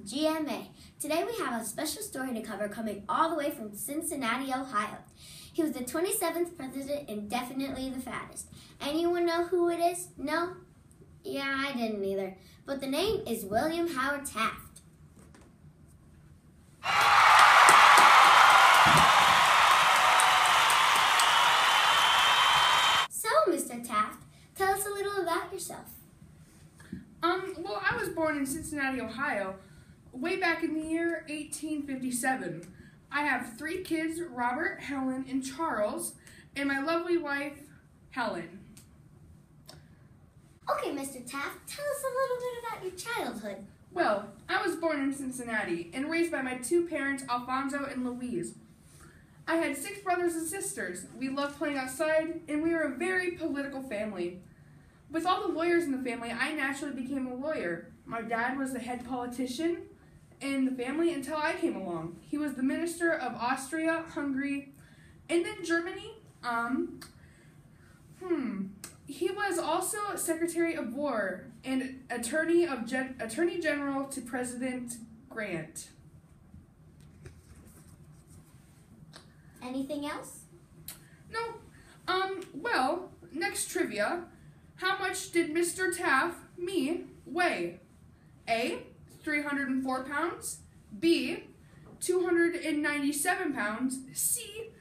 GMA. Today we have a special story to cover coming all the way from Cincinnati, Ohio. He was the 27th president and definitely the fattest. Anyone know who it is? No? Yeah, I didn't either. But the name is William Howard Taft. So, Mr. Taft, tell us a little about yourself. Well, I was born in Cincinnati, Ohio, way back in the year 1857. I have 3 kids, Robert, Helen, and Charles, and my lovely wife, Helen. Okay, Mr. Taft, tell us a little bit about your childhood. Well, I was born in Cincinnati and raised by my 2 parents, Alfonso and Louise. I had 6 brothers and sisters. We loved playing outside, and we were a very political family. With all the lawyers in the family, I naturally became a lawyer. My dad was the head politician in the family until I came along. He was the minister of Austria, Hungary, and then Germany. He was also Secretary of War and Attorney General to President Grant. Anything else? No. Well, next trivia. How much did Mr. Taft, me, weigh? A, 304 pounds. B, 297 pounds. C,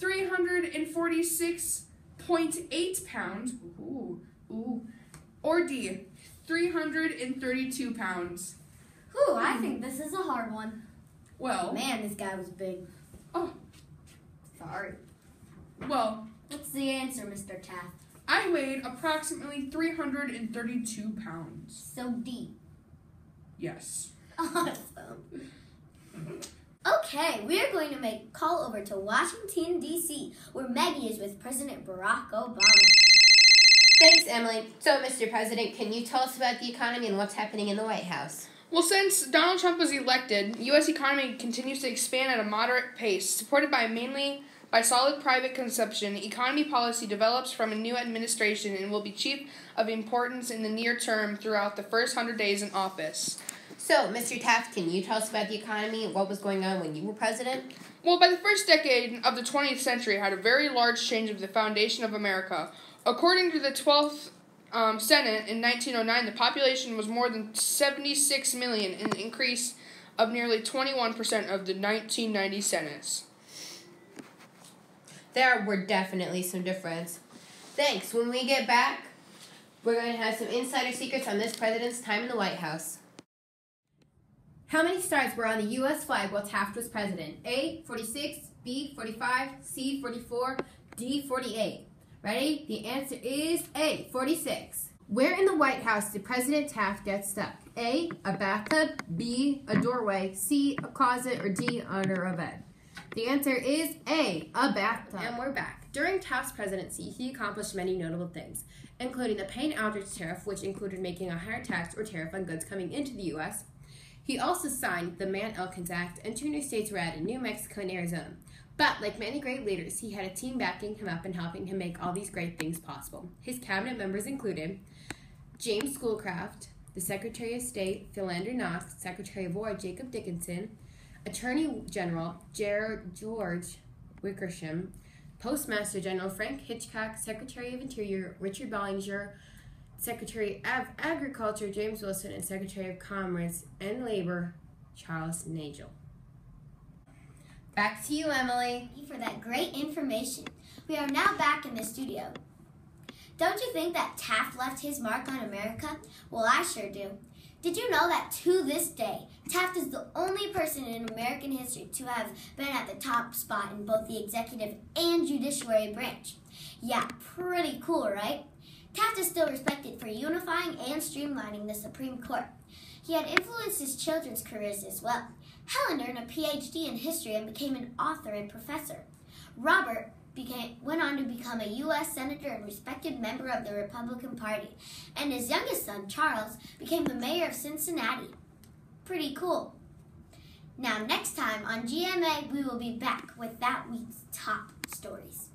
346.8 pounds. Or D, 332 pounds. Ooh, I think this is a hard one. Well. Man, this guy was big. Oh. Sorry. Well. What's the answer, Mr. Taft? I weighed approximately 332 pounds. So D. Yes. Awesome. Okay, we are going to make a call over to Washington, D.C., where Maggie is with President Barack Obama. Thanks, Emily. So, Mr. President, can you tell us about the economy and what's happening in the White House? Well, since Donald Trump was elected, U.S. economy continues to expand at a moderate pace, supported mainly by solid private consumption. Economy policy develops from a new administration and will be chief of importance in the near term throughout the first 100 days in office. So, Mr. Taft, can you tell us about the economy and what was going on when you were president? Well, by the first decade of the 20th century, had a very large change of the foundation of America. According to the 12th Senate in 1909, the population was more than 76 million, an increase of nearly 21% of the 1990 Senate. There were definitely some difference. Thanks. When we get back, we're going to have some insider secrets on this president's time in the White House. How many stars were on the U.S. flag while Taft was president? A, 46, B, 45, C, 44, D, 48. Ready? The answer is A, 46. Where in the White House did President Taft get stuck? A, a bathtub, B, a doorway, C, a closet, or D, under a bed? The answer is A, a bathtub. And we're back. During Taft's presidency, he accomplished many notable things, including the Payne-Aldrich tariff, which included making a higher tax or tariff on goods coming into the U.S. He also signed the Mann-Elkins Act, and 2 new states were added, New Mexico and Arizona. But, like many great leaders, he had a team backing him up and helping him make all these great things possible. His cabinet members included James Schoolcraft, the Secretary of State, Philander Knox, Secretary of War, Jacob Dickinson, Attorney General George Wickersham, Postmaster General Frank Hitchcock, Secretary of Interior Richard Bollinger, Secretary of Agriculture James Wilson, and Secretary of Commerce and Labor Charles Nagel. Back to you, Emily. Thank you for that great information. We are now back in the studio. Don't you think that Taft left his mark on America? Well, I sure do. Did you know that to this day, Taft is the only person in American history to have been at the top spot in both the executive and judiciary branch? Yeah, pretty cool, right? Taft is still respected for unifying and streamlining the Supreme Court. He had influenced his children's careers as well. Helen earned a PhD in history and became an author and professor. Robert went on to become a U.S. Senator and respected member of the Republican Party. And his youngest son, Charles, became the mayor of Cincinnati. Pretty cool. Now, next time on GMA, we will be back with that week's top stories.